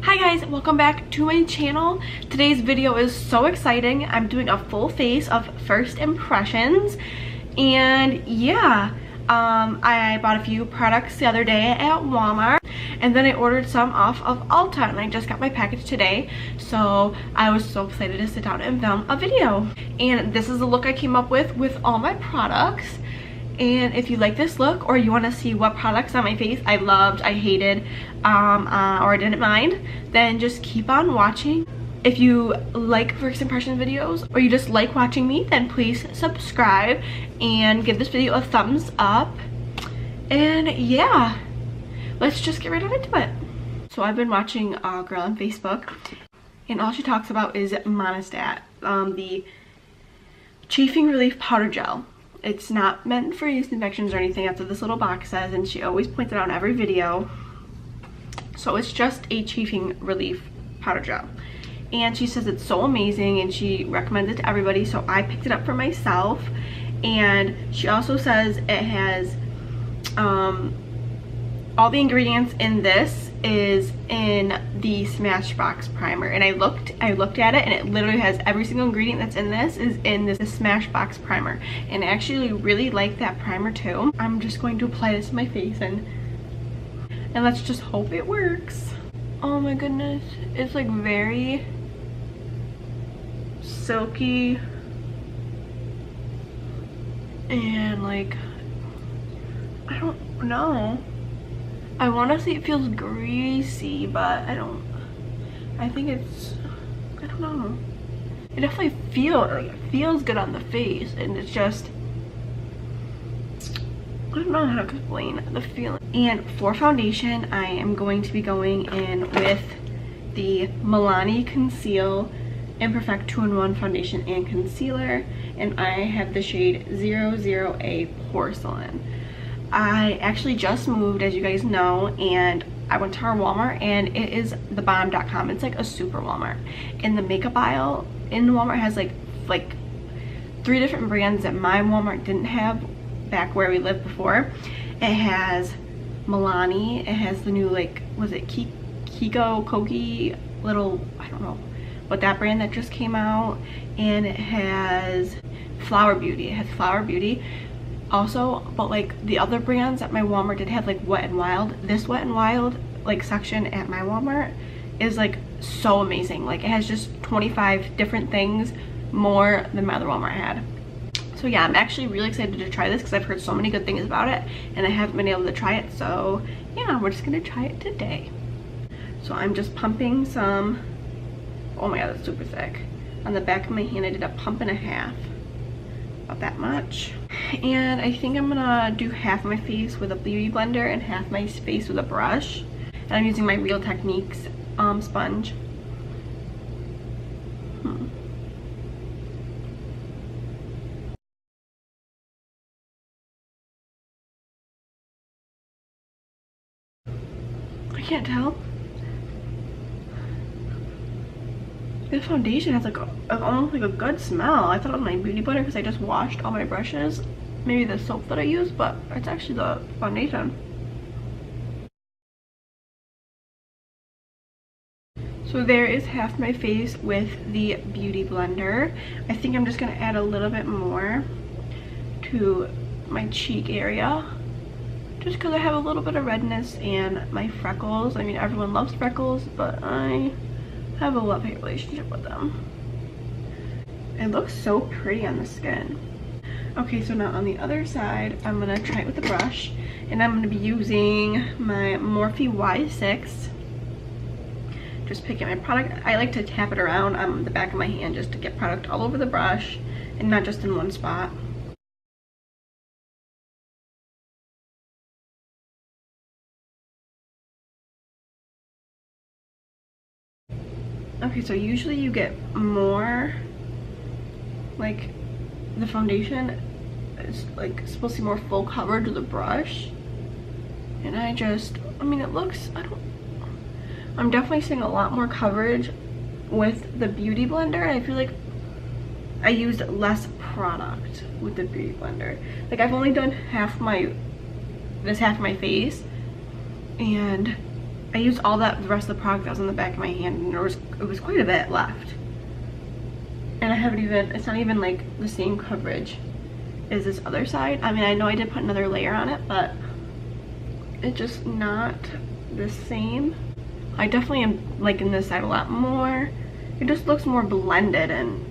Hi guys, welcome back to my channel. Today's video is so exciting. I'm doing a full face of first impressions, and yeah, I bought a few products the other day at Walmart, and then I ordered some off of Ulta, and I just got my package today, so I was so excited to sit down and film a video. And this is the look I came up with all my products. And if you like this look, or you want to see what products on my face I loved, I hated, or I didn't mind, then just keep on watching. If you like first impression videos, or you just like watching me, then please subscribe and give this video a thumbs up. And yeah, let's just get right on into it. So I've been watching a girl on Facebook, and all she talks about is Monistat, the Chafing Relief Powder Gel. It's not meant for yeast infections or anything, that's what this little box says, and she always points it out in every video. So it's just a chafing relief powder gel, and she says it's so amazing and she recommends it to everybody, so I picked it up for myself. And she also says it has all the ingredients in this is in the Smashbox primer, and I looked at it, and it literally has every single ingredient that's in this is in this Smashbox primer, and I actually really like that primer too. I'm just going to apply this to my face, and let's just hope it works. Oh my goodness, it's like very silky and like, I don't know, I want to say it feels greasy, but I don't know. It definitely feels good on the face, and it's just, I don't know how to explain the feeling. And for foundation, I am going to be going in with the Milani Conceal Imperfect 2-in-1 foundation and concealer, and I have the shade 00A Porcelain. I actually just moved, as you guys know, and I went to our Walmart, and it is thebomb.com. It's like a super Walmart. And the makeup aisle in Walmart has like 3 different brands that my Walmart didn't have back where we lived before. It has Milani, it has the new, like, was it Koki little, I don't know what that brand that just came out, and it has Flower Beauty. It has Flower Beauty also, but like the other brands at my Walmart did have like Wet n Wild. This Wet n Wild like section at my Walmart is like so amazing. Like, it has just 25 different things more than my other Walmart had. So yeah, I'm actually really excited to try this because I've heard so many good things about it, and I haven't been able to try it. So yeah, we're just gonna try it today. So I'm just pumping some, oh my god, that's super thick. On the back of my hand I did a pump and a half, about that much. And I think I'm gonna do half my face with a beauty blender and half my face with a brush, and I'm using my Real Techniques sponge. I can't tell. This foundation has like almost like a good smell. I thought it was my beauty blender because I just washed all my brushes, maybe the soap that I use, but it's actually the foundation. So there is half my face with the beauty blender. I think I'm just gonna add a little bit more to my cheek area, just because I have a little bit of redness and my freckles. I mean, everyone loves freckles, but I have a love-hate relationship with them. It looks so pretty on the skin. Okay, so now on the other side, I'm gonna try it with the brush, and I'm gonna be using my Morphe Y6. Just picking my product. I like to tap it around on the back of my hand just to get product all over the brush and not just in one spot. Okay, so usually you get more, like, the foundation is like supposed to be more full coverage of the brush, and I mean, it looks, I'm definitely seeing a lot more coverage with the beauty blender. I feel like I used less product with the beauty blender. Like, I've only done half my face, and I used all the rest of the product that was on the back of my hand, and it was quite a bit left. And I haven't even, it's not even like the same coverage as this other side. I mean, I know I did put another layer on it, but it's just not the same. I definitely am liking this side a lot more. It just looks more blended, and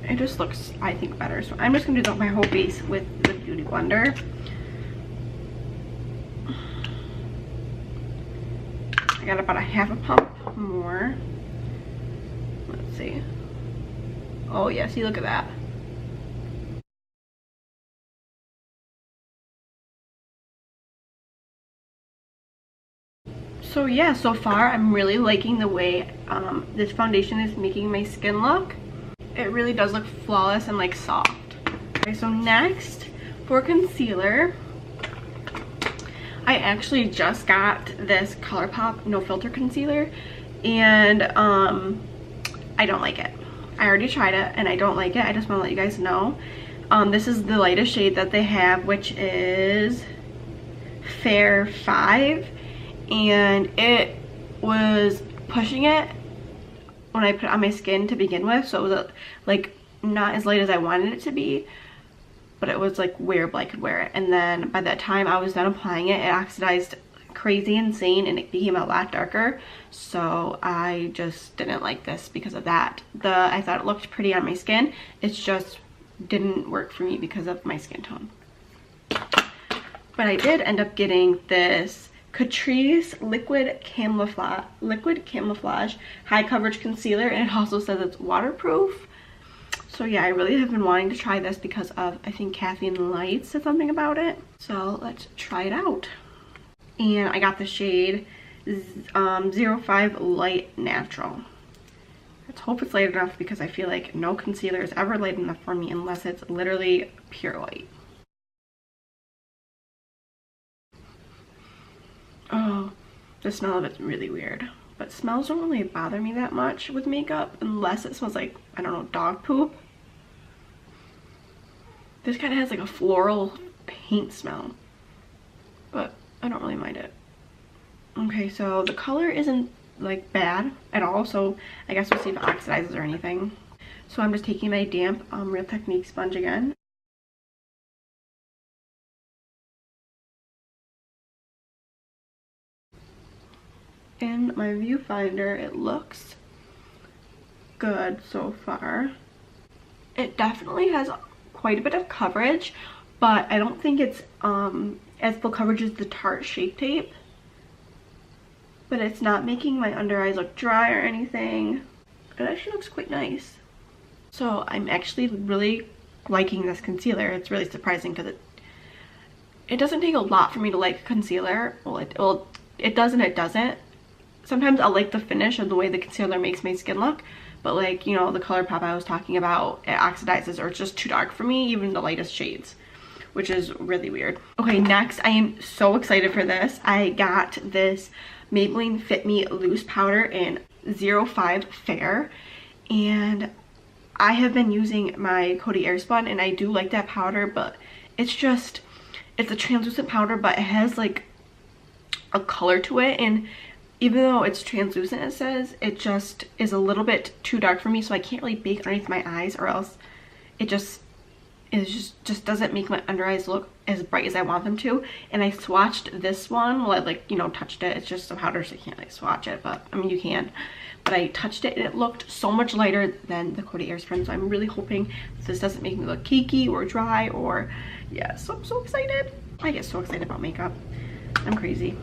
it just looks, I think, better. So I'm just gonna do my whole base with the Beauty Blender. I got about a half a pump more. Let's see. Oh yeah, see, look at that. So yeah, so far I'm really liking the way this foundation is making my skin look. It really does look flawless and like soft. Okay, so next for concealer, I actually just got this ColourPop no filter concealer, and I don't like it. I already tried it and I don't like it. I just want to let you guys know. This is the lightest shade that they have, which is Fair 5, and it was pushing it when I put it on my skin to begin with, so it was like not as light as I wanted it to be, but it was like wearable, I could wear it. And then by the time I was done applying it, it oxidized crazy insane and it became a lot darker. So I just didn't like this because of that. I thought it looked pretty on my skin. It just didn't work for me because of my skin tone. But I did end up getting this Catrice liquid camouflage high coverage concealer, and it also says it's waterproof. So yeah, I really have been wanting to try this because of, I think Caffeine Light said something about it. So let's try it out. And I got the shade 05 Light Natural. Let's hope it's light enough, because I feel like no concealer is ever light enough for me unless it's literally pure white. Oh, the smell of it's really weird. But smells don't really bother me that much with makeup unless it smells like, I don't know, dog poop. This kind of has like a floral paint smell, but I don't really mind it. Okay, so the color isn't like bad at all, so I guess we'll see if it oxidizes or anything. So I'm just taking my damp Real Technique sponge again. In my viewfinder, it looks good so far. It definitely has quite a bit of coverage, but I don't think it's as full coverage as the Tarte Shape Tape. But it's not making my under eyes look dry or anything. It actually looks quite nice. So I'm actually really liking this concealer. It's really surprising because it doesn't take a lot for me to like concealer. Well, it does and it doesn't. Sometimes I'll like the finish of the way the concealer makes my skin look, but like, you know, the ColourPop I was talking about, it oxidizes or it's just too dark for me, even the lightest shades, which is really weird. Okay, next, I am so excited for this. I got this Maybelline Fit Me Loose Powder in 05 Fair, and I have been using my Coty Airspun, and I do like that powder, but it's a translucent powder, but it has like a color to it, and even though it's translucent, it says, it just is a little bit too dark for me, so I can't really bake underneath my eyes, or else it just doesn't make my under eyes look as bright as I want them to. And I swatched this one, well, I like, you know, touched it. It's just a powder, so you can't like swatch it, but I mean you can. But I touched it and it looked so much lighter than the Coty Airspun, so I'm really hoping this doesn't make me look cakey or dry, or yeah, so I'm so excited. I get so excited about makeup. I'm crazy.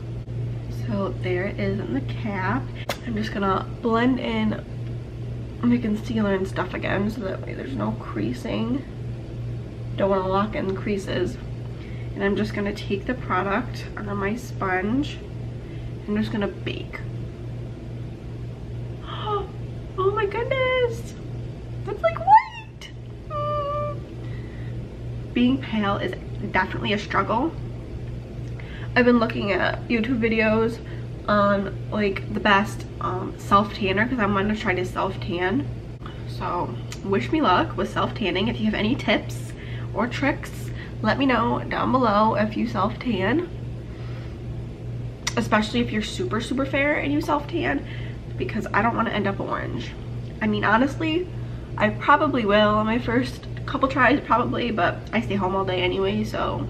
So there it is in the cap. I'm just gonna blend in my concealer and stuff again, so that way there's no creasing. Don't want to lock in creases. And I'm just gonna take the product on my sponge. I'm just gonna bake. Oh my goodness, that's like white. Being pale is definitely a struggle. I've been looking at YouTube videos on like the best self-tanner, because I wanted to try to self-tan. So wish me luck with self-tanning. If you have any tips or tricks, let me know down below if you self-tan. especially if you're super fair and you self tan, because I don't want to end up orange. I mean, honestly, I probably will on my first couple tries, probably, but I stay home all day anyway. So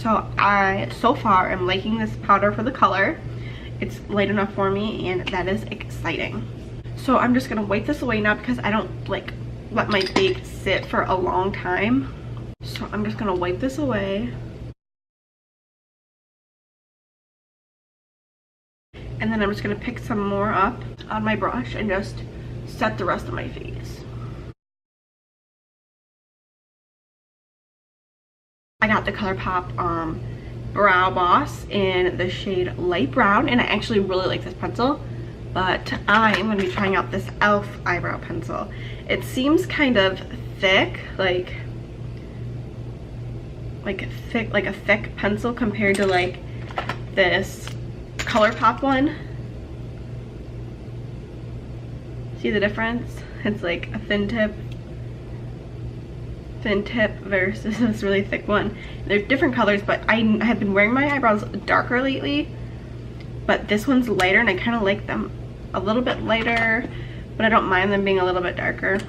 I so far am liking this powder for the color. It's light enough for me, and that is exciting. So I'm just gonna wipe this away now because I don't like let my bake sit for a long time. So I'm just gonna wipe this away. And then I'm just gonna pick some more up on my brush and just set the rest of my face. I got the ColourPop Brow Boss in the shade Light Brown, and I actually really like this pencil, but I'm going to be trying out this E.L.F. eyebrow pencil. It seems kind of thick, like a thick pencil compared to like this ColourPop one. See the difference? It's like a thin tip versus this really thick one. They're different colors, but I have been wearing my eyebrows darker lately, but this one's lighter and I kind of like them a little bit lighter, but I don't mind them being a little bit darker.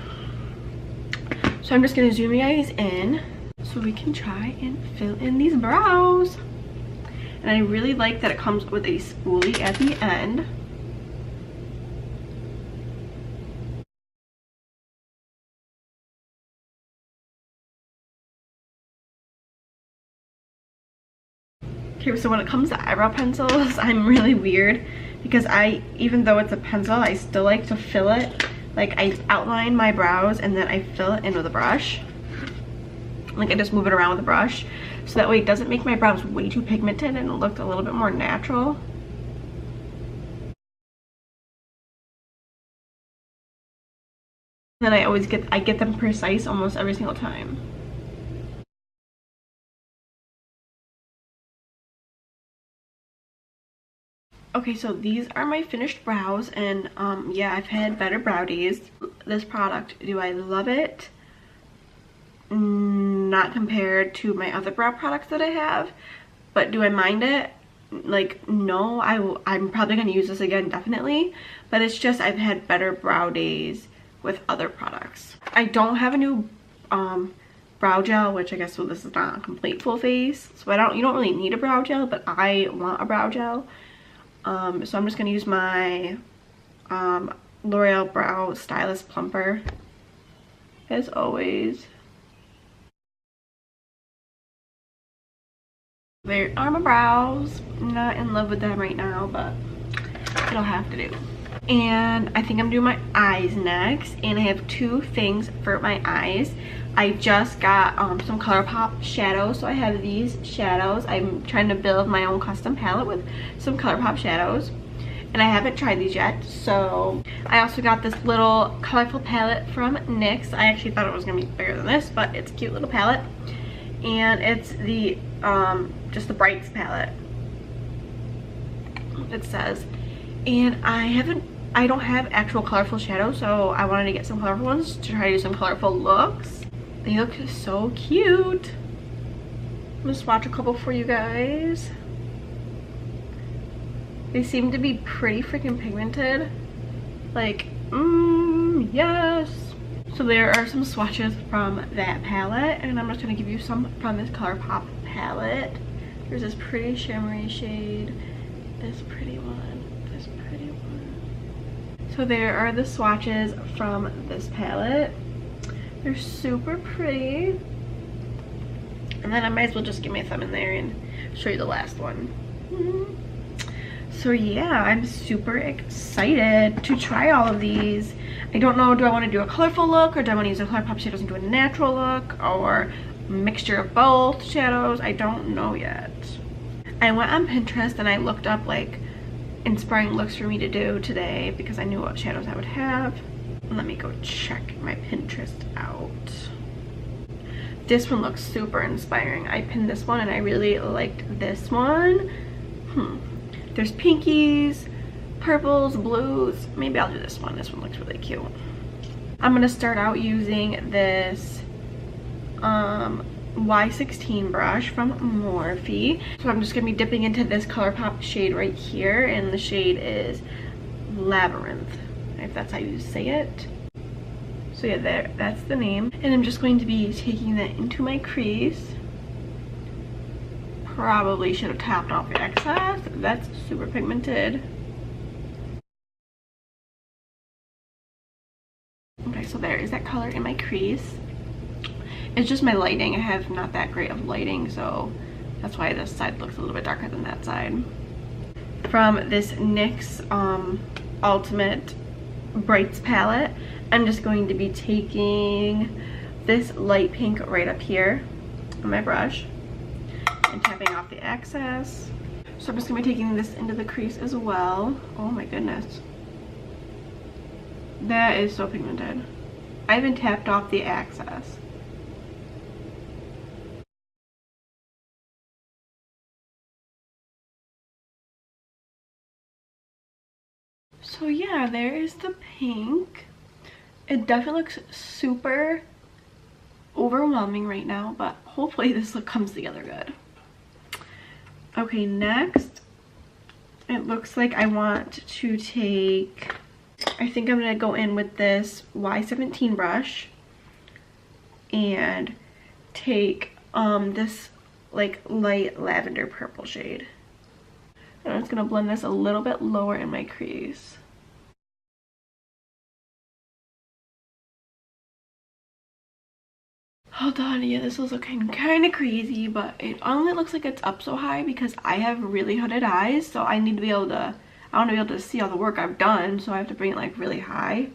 So I'm just gonna zoom you guys in so we can try and fill in these brows. And I really like that it comes with a spoolie at the end. Okay, so when it comes to eyebrow pencils, I'm really weird because even though it's a pencil, I still like to fill it. Like, I outline my brows and then I fill it in with a brush. Like, I just move it around with a brush, so that way it doesn't make my brows way too pigmented and it look a little bit more natural. Then I get them precise almost every single time. Okay, so these are my finished brows, and yeah, I've had better brow days. This product, do I love it? Not compared to my other brow products that I have, but do I mind it? Like, no. I'm probably going to use this again, definitely, but it's just I've had better brow days with other products. I don't have a new brow gel, which I guess, well, this is not a complete full face, so you don't really need a brow gel, but I want a brow gel. So I'm just going to use my L'Oreal Brow Stylist Plumper, as always. There are my brows. I'm not in love with them right now, but it'll have to do. And I think I'm doing my eyes next, and I have two things for my eyes. I just got some ColourPop shadows, so I have these shadows. I'm trying to build my own custom palette with some ColourPop shadows, and I haven't tried these yet. So I also got this little colorful palette from NYX. I actually thought it was gonna be bigger than this, but it's a cute little palette, and it's the just the Brights palette, it says. And I don't have actual colorful shadows, so I wanted to get some colorful ones to try to do some colorful looks. They look so cute. I'm gonna swatch a couple for you guys. They seem to be pretty freaking pigmented. Like, yes. So there are some swatches from that palette, and I'm just gonna give you some from this ColourPop palette. There's this pretty shimmery shade, this pretty one, this pretty one. So there are the swatches from this palette. They're super pretty. And then I might as well just get my thumb in there and show you the last one. So yeah, I'm super excited to try all of these. I don't know, do I want to do a colorful look, or do I want to use the ColourPop shadows and do a natural look, or a mixture of both shadows? I don't know yet. I went on Pinterest and I looked up like inspiring looks for me to do today because I knew what shadows I would have. Let me go check my Pinterest out. This one looks super inspiring. I pinned this one and I really liked this one. There's pinkies, purples, blues. Maybe I'll do this one. This one looks really cute. I'm gonna start out using this Y16 brush from Morphe. So I'm just gonna be dipping into this ColourPop shade right here, and the shade is Labyrinth, if that's how you say it. So yeah, there, that's the name. And I'm just going to be taking that into my crease. Probably should have tapped off the excess. That's super pigmented. Okay, so there is that color in my crease. It's just my lighting. I have not that great of lighting, so that's why this side looks a little bit darker than that side. From this NYX Ultimate Brights palette, I'm just going to be taking this light pink right up here on my brush and tapping off the excess. So I'm just going to be taking this into the crease as well. Oh my goodness. That is so pigmented. I haven't tapped off the excess. So yeah, there is the pink. It definitely looks super overwhelming right now, but hopefully this look comes together good. Okay, next, it looks like I want to take, I think I'm gonna go in with this Y17 brush and take this like light lavender purple shade. And I'm just gonna blend this a little bit lower in my crease. Hold on, yeah, this is looking kind of crazy, but it only looks like it's up so high because I have really hooded eyes, so I need to be able to, I want to be able to see all the work I've done, so I have to bring it like really high.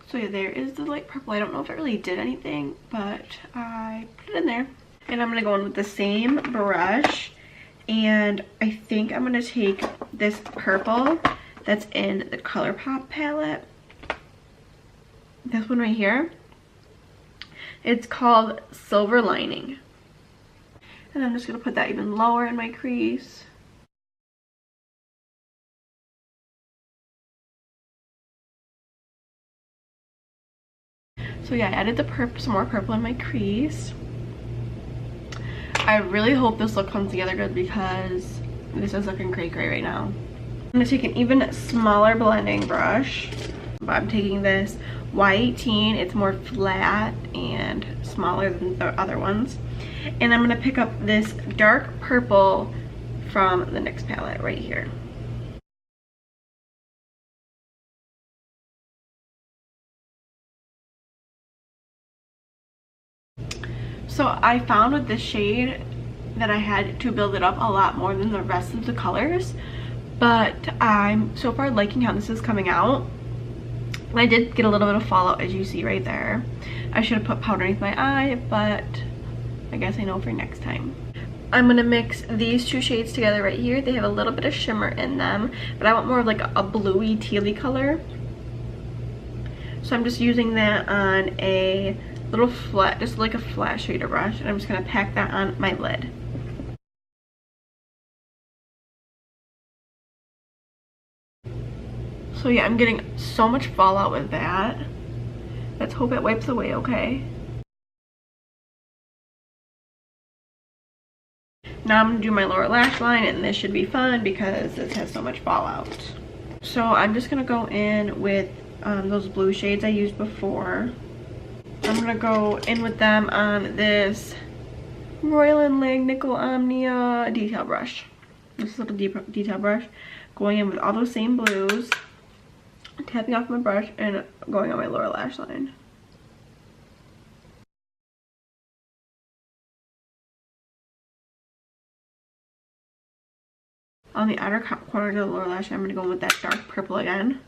So yeah, there is the light purple. I don't know if it really did anything, but I put it in there. And I'm going to go in with the same brush, and I think I'm going to take this purple that's in the ColourPop palette. This one right here. It's called Silver Lining. And I'm just going to put that even lower in my crease. So yeah, I added the some more purple in my crease. I really hope this look comes together good because this is looking great right now. I'm going to take an even smaller blending brush. I'm taking this Y18. It's more flat and smaller than the other ones. And I'm going to pick up this dark purple from the NYX palette right here. So I found with this shade that I had to build it up a lot more than the rest of the colors. But I'm so far liking how this is coming out. I did get a little bit of fallout, as you see right there. I should have put powder underneath my eye, but I guess I know for next time. I'm going to mix these two shades together right here. They have a little bit of shimmer in them, but I want more of like a bluey, tealy color. So I'm just using that on a little flat, just like a flat shader brush, and I'm just going to pack that on my lid. So yeah, I'm getting so much fallout with that. Let's hope it wipes away okay. Now I'm going to do my lower lash line, and this should be fun because this has so much fallout. So I'm just going to go in with those blue shades I used before. I'm going to go in with them on this Royal & Lang Nickel Omnia detail brush. This little detail brush. Going in with all those same blues. Tapping off my brush and going on my lower lash line. On the outer corner of the lower lash, I'm going to go in with that dark purple again.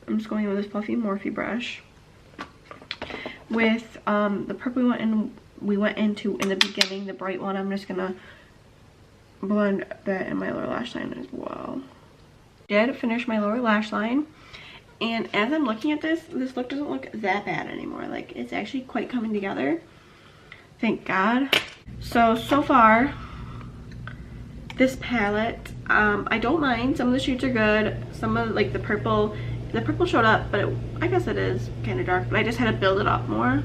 I'm just going in with this fluffy Morphe brush. With the purple we went into in the beginning, the bright one, I'm just going to blend that in my lower lash line as well. Did finish my lower lash line, and as I'm looking at this look doesn't look that bad anymore. Like, it's actually quite coming together, thank God. So far this palette, I don't mind. Some of the shades are good. Some of like the purple The purple showed up, but I guess it is kind of dark, but I just had to build it up more.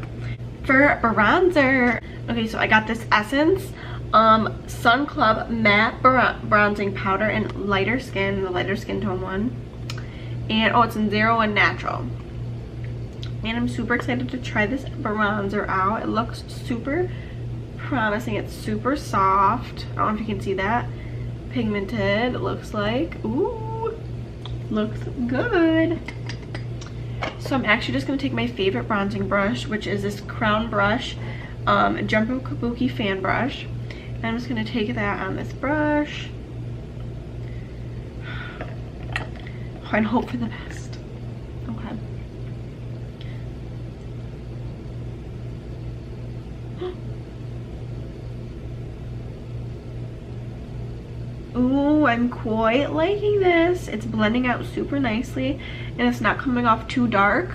For bronzer, okay, so I got this Essence Sun Club Matte Bronzing Powder in lighter skin, the lighter skin tone one. And oh, it's in 0 and natural. And I'm super excited to try this bronzer out. It looks super promising. It's super soft. I don't know if you can see that. Pigmented, it looks like. Ooh, looks good. So I'm actually just going to take my favorite bronzing brush, which is this Crown Brush Jumbo Kabuki Fan Brush. And I'm just going to take that on this brush and hope for the best. Okay. Ooh, I'm quite liking this. It's blending out super nicely and it's not coming off too dark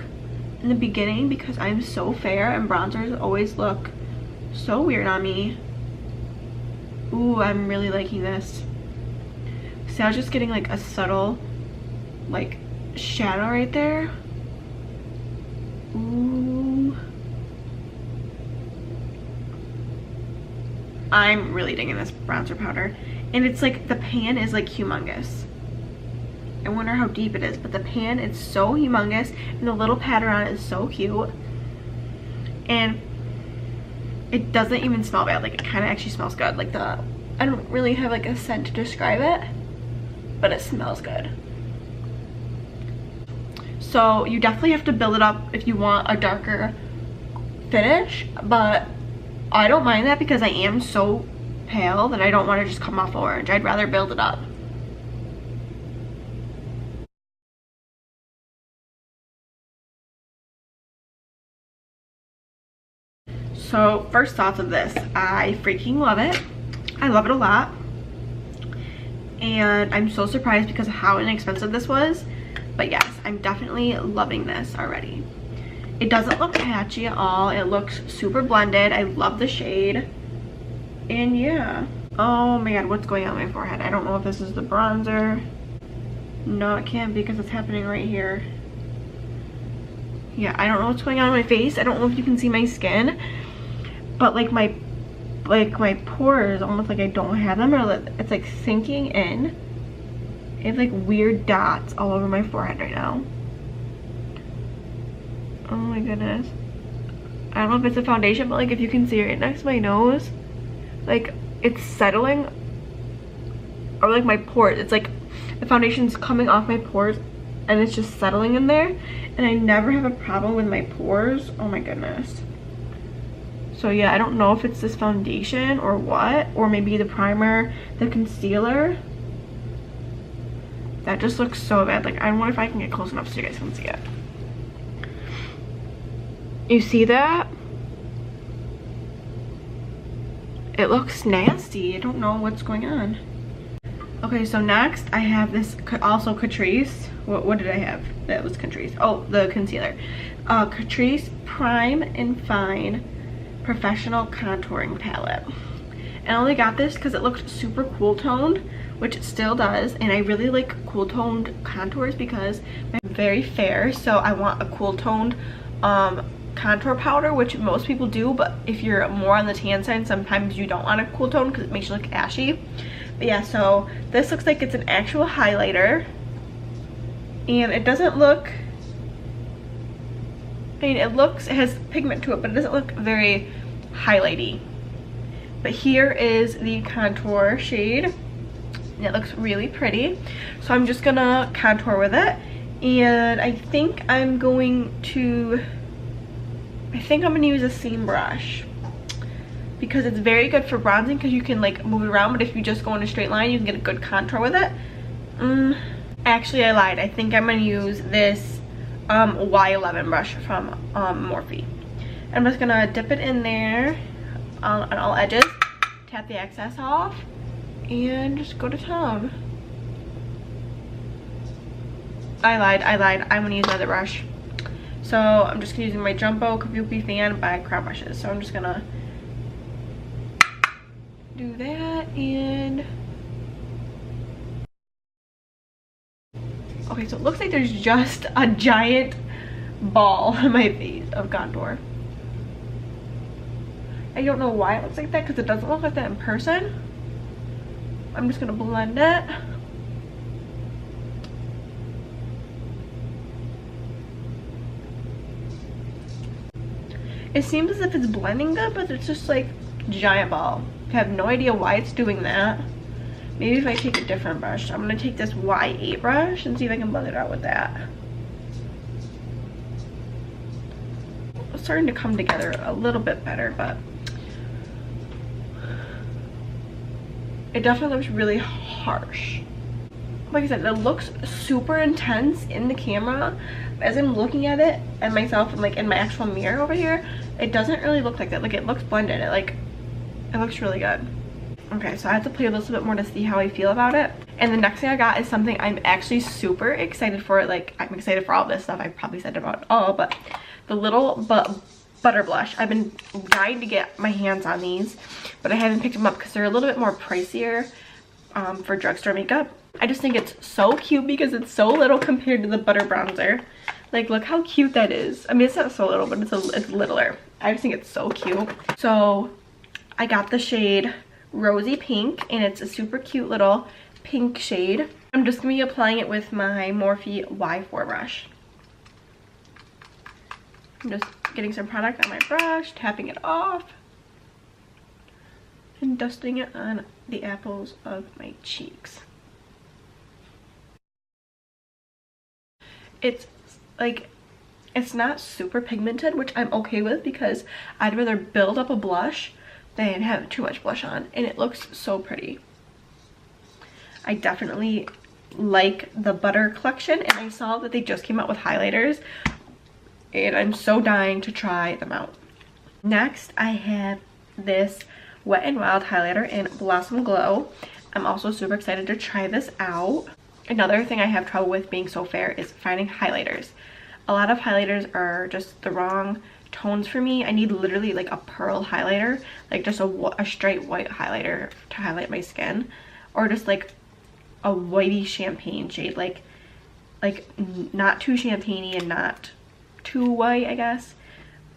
in the beginning because I'm so fair and bronzers always look so weird on me. Ooh, I'm really liking this. See, I was just getting like a subtle like shadow right there. Ooh. I'm really digging this bronzer powder. And it's like, the pan is like humongous. I wonder how deep it is, but the pan is so humongous and the little pattern on it is so cute. And it doesn't even smell bad. Like, it kind of actually smells good. Like, I don't really have like a scent to describe it, but it smells good. So you definitely have to build it up if you want a darker finish, but I don't mind that because I am so pale that I don't want to just come off orange. I'd rather build it up. So first thoughts of this, I freaking love it. I love it a lot. And I'm so surprised because of how inexpensive this was. But yes, I'm definitely loving this already. It doesn't look patchy at all. It looks super blended. I love the shade. And yeah. Oh my god, what's going on my forehead? I don't know if this is the bronzer. No, it can't be because it's happening right here. Yeah, I don't know what's going on in my face. I don't know if you can see my skin. But like my pores, almost like I don't have them, or it's like sinking in. I have like weird dots all over my forehead right now. Oh my goodness. I don't know if it's a foundation, but like if you can see right next to my nose, like it's settling, or like my pores, it's like the foundation's coming off my pores and it's just settling in there. And I never have a problem with my pores. Oh my goodness. So yeah, I don't know if it's this foundation or what, or maybe the primer, the concealer. That just looks so bad. Like, I wonder if I can get close enough so you guys can see it. You see that? It looks nasty. I don't know what's going on. Okay, so next I have this also Catrice. What did I have? That was Catrice. Oh, the concealer. Catrice Prime and Fine Professional Contouring Palette. And I only got this because it looked super cool toned, which it still does, and I really like cool toned contours because I'm very fair, so I want a cool toned contour powder, which most people do, but if you're more on the tan side, sometimes you don't want a cool tone because it makes you look ashy. But yeah, so this looks like it's an actual highlighter, and it doesn't look, I mean, it has pigment to it, but it doesn't look very highlighty. But here is the contour shade, and it looks really pretty. So I'm just gonna contour with it, and I think I'm gonna use a seam brush because it's very good for bronzing because you can like move it around, but if you just go in a straight line, you can get a good contour with it. Actually, I lied. I think I'm gonna use this Y11 brush from Morphe. I'm just gonna dip it in there on all edges, tap the excess off, and just go to town. I lied. I'm gonna use another brush. So I'm just using my Jumbo Kabuki Fan by Crown Brushes. So I'm just gonna do that, and Okay, so it looks like there's just a giant ball on my face of contour. I don't know why it looks like that because it doesn't look like that in person. I'm just gonna blend it. It seems as if it's blending good, but it's just like giant ball. I have no idea why it's doing that. Maybe if I take a different brush. I'm gonna take this Y8 brush and see if I can blend it out with that. It's starting to come together a little bit better, but it definitely looks really harsh. Like I said, it looks super intense in the camera. As I'm looking at it and myself and like in my actual mirror over here, it doesn't really look like that. Like it looks blended. It looks really good. Okay, so I have to play a little bit more to see how I feel about it. And the next thing I got is something I'm actually super excited for. Like, I'm excited for all this stuff. I probably said about it all, but the little butter blush. I've been dying to get my hands on these, but I haven't picked them up because they're a little bit more pricier for drugstore makeup. I just think it's so cute because it's so little compared to the butter bronzer. Like, look how cute that is. I mean, it's not so little, but it's littler. I just think it's so cute. So I got the shade Rosy Pink, and it's a super cute little pink shade. I'm just gonna be applying it with my Morphe Y4 brush. I'm just getting some product on my brush, tapping it off, and dusting it on the apples of my cheeks. It's like, it's not super pigmented, which I'm okay with because I'd rather build up a blush than have too much blush on, and it looks so pretty. I definitely like the butter collection, and I saw that they just came out with highlighters, and I'm so dying to try them out. Next, I have this Wet n Wild highlighter in Blossom Glow. I'm also super excited to try this out. Another thing I have trouble with being so fair is finding highlighters. A lot of highlighters are just the wrong tones for me. I need literally like a pearl highlighter, like just a straight white highlighter to highlight my skin, or just like a whitey champagne shade, like not too champagne-y and not too white, I guess.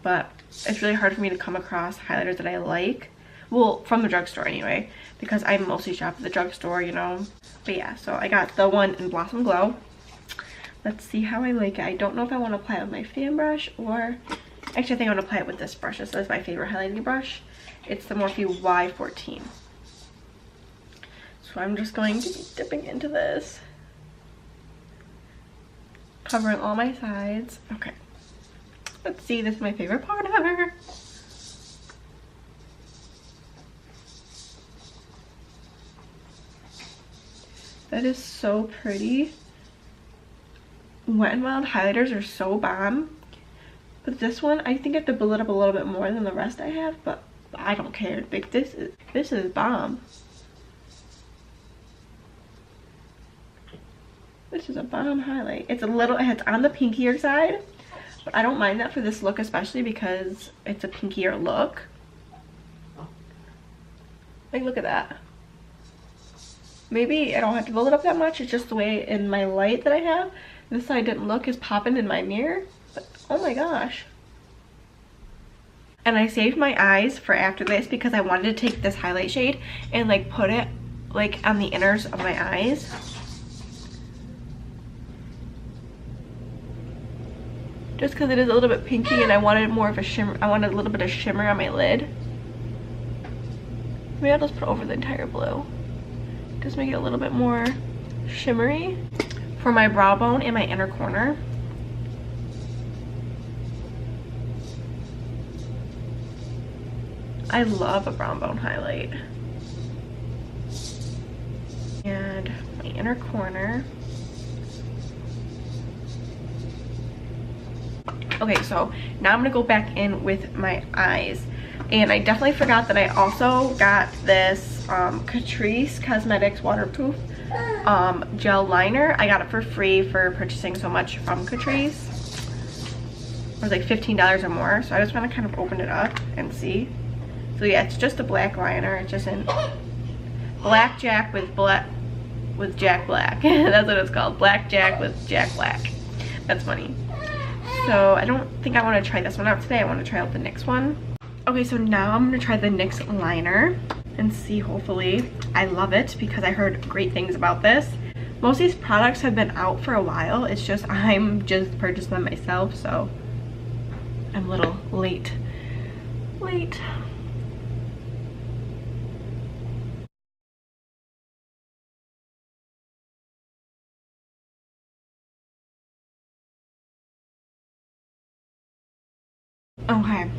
But it's really hard for me to come across highlighters that I like, well, from the drugstore anyway, because I mostly shop at the drugstore, you know. But yeah, so I got the one in Blossom Glow. Let's see how I like it. I don't know if I want to apply it with my fan brush, or actually I think I want to apply it with this brush. This is my favorite highlighting brush. It's the Morphe Y14. So I'm just going to be dipping into this, covering all my sides. Okay, let's see, this is my favorite part ever. That is so pretty. Wet n Wild highlighters are so bomb, but this one I think I have to build it up a little bit more than the rest I have, but I don't care. Like, this is bomb. This is a bomb highlight. It's on the pinkier side, but I don't mind that for this look, especially because it's a pinkier look. Like, look at that. Maybe I don't have to build it up that much. It's just the way in my light that I have. This side didn't look as popping in my mirror, but oh my gosh. And I saved my eyes for after this because I wanted to take this highlight shade and like put it like on the inners of my eyes. Just because it is a little bit pinky and I wanted more of a shimmer. I wanted a little bit of shimmer on my lid. Maybe I'll just put over the entire blue. Just make it a little bit more shimmery. For my brow bone and my inner corner, I love a brown bone highlight. And my inner corner. Okay, so now I'm gonna go back in with my eyes. And I definitely forgot that I also got this Catrice Cosmetics waterproof gel liner. I got it for free for purchasing so much from Catrice. It was like $15 or more, so I just want to kind of open it up and see. So yeah, it's just a black liner. It's just in blackjack with with Jack Black. That's what it's called. Black Jack with Jack Black. That's funny. So I don't think I want to try this one out today. I want to try out the NYX one. Okay, so now I'm going to try the NYX liner and see, hopefully I love it, because I heard great things about this. Most of these products have been out for a while. It's just I'm just purchased them myself, so I'm a little late. Okay,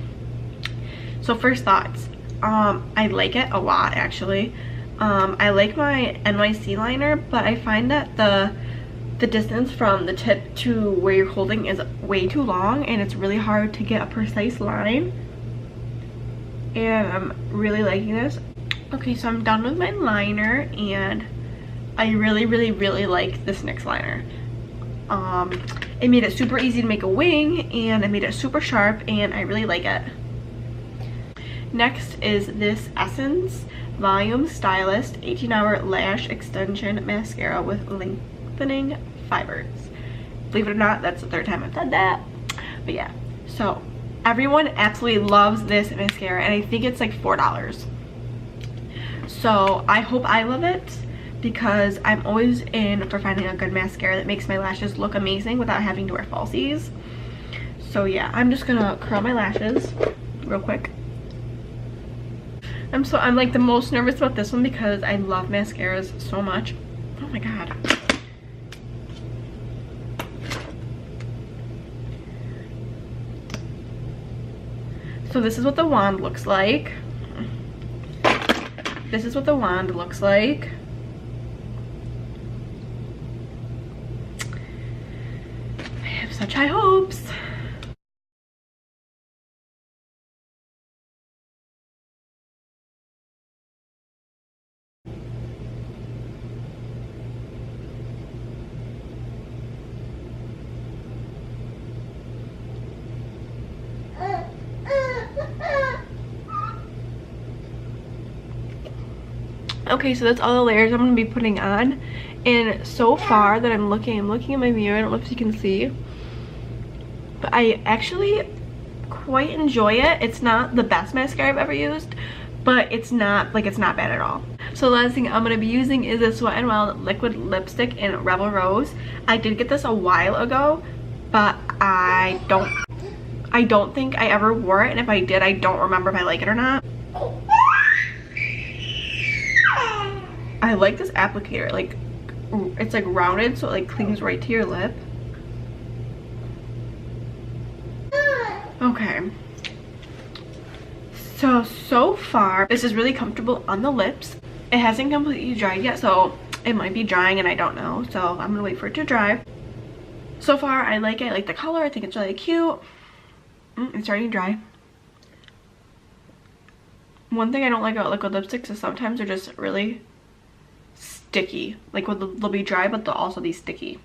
so first thoughts. I like it a lot, actually. I like my NYC liner, but I find that the distance from the tip to where you're holding is way too long, and it's really hard to get a precise line. And I'm really liking this. Okay, so I'm done with my liner, and I really like this NYX liner. It made it super easy to make a wing, and it made it super sharp, and I really like it. Next is this Essence Volume Stylist 18-Hour Lash Extension Mascara with Lengthening Fibers. Believe it or not, that's the third time I've said that. But yeah, so everyone absolutely loves this mascara, and I think it's like $4. So I hope I love it, because I'm always in for finding a good mascara that makes my lashes look amazing without having to wear falsies. So yeah, I'm just gonna curl my lashes real quick. I'm like the most nervous about this one because I love mascaras so much. Oh my god. So this is what the wand looks like. This is what the wand looks like. I have such high hopes. Okay, so that's all the layers I'm going to be putting on, and so far that I'm looking at my mirror. I don't know if you can see, but I actually quite enjoy it. It's not the best mascara I've ever used, but it's not bad at all. So the last thing I'm going to be using is this Wet n Wild liquid lipstick in Rebel Rose. I did get this a while ago, but I don't think I ever wore it, and if I did, I don't remember if I like it or not. I like this applicator. Like, it's like rounded, so it like clings right to your lip. Okay. So far, this is really comfortable on the lips. It hasn't completely dried yet, so it might be drying and I don't know. So I'm gonna wait for it to dry. So far, I like it. I like the color. I think it's really cute. It's starting to dry. One thing I don't like about liquid lipsticks is sometimes they're just really sticky. Like, they'll be dry, but they'll also be sticky.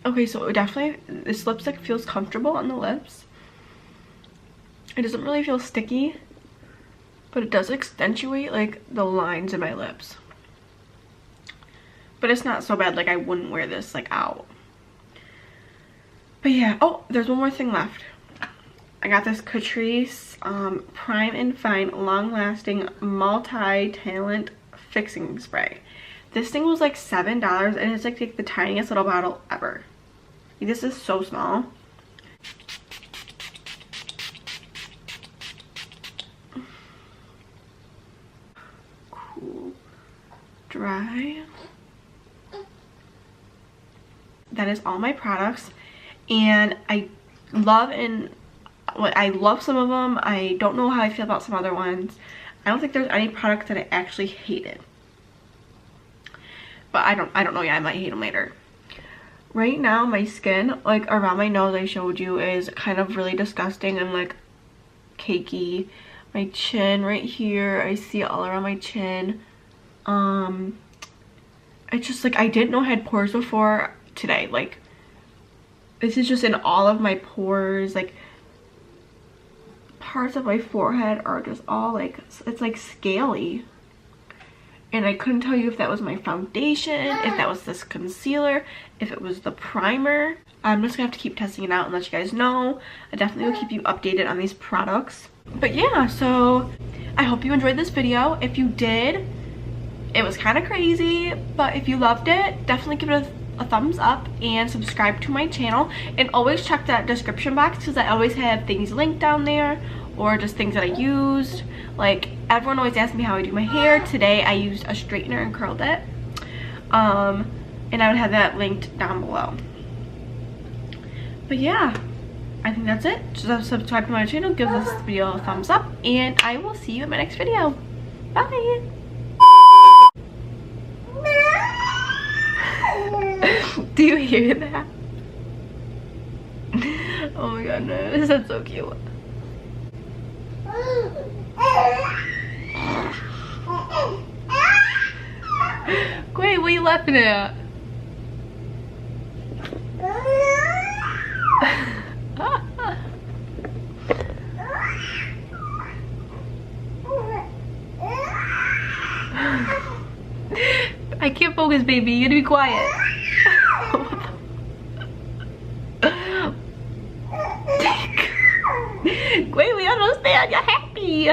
Okay, so definitely this lipstick feels comfortable on the lips. It doesn't really feel sticky, but it does accentuate like the lines in my lips. But it's not so bad. Like, I wouldn't wear this like out. But yeah, oh, there's one more thing left. I got this Catrice Prime and Fine Long Lasting MultiTalent Fixing Spray. This thing was like $7, and it's like the tiniest little bottle ever. This is so small. Cool. Dry. That is all my products, and I love some of them. I don't know how I feel about some other ones. I don't think there's any product that I actually hated. But I don't know yet. I might hate them later. Right now, my skin, like around my nose I showed you, is kind of really disgusting and like cakey. My chin right here, I see it all around my chin. It's just like, I didn't know I had pores before today. Like, this is just in all of my pores. Like, parts of my forehead are just all like, it's like scaly. And I couldn't tell you if that was my foundation, if that was this concealer, if it was the primer. I'm just gonna have to keep testing it out and let you guys know. I definitely will keep you updated on these products. But yeah, so I hope you enjoyed this video. If you did, it was kind of crazy, but if you loved it, definitely give it a thumbs up and subscribe to my channel. And always check that description box because I always have things linked down there, or just things that I used. Like, everyone always asks me how I do my hair. Today I used a straightener and curled it. And I would have that linked down below. But yeah, I think that's it. Just subscribe to my channel, give this video a thumbs up, and I will see you in my next video. Bye! Do you hear that? Oh my goodness, that's so cute. Wait, what are you laughing at? I can't focus, baby. You gotta be quiet. Wait, we understand. You're happy.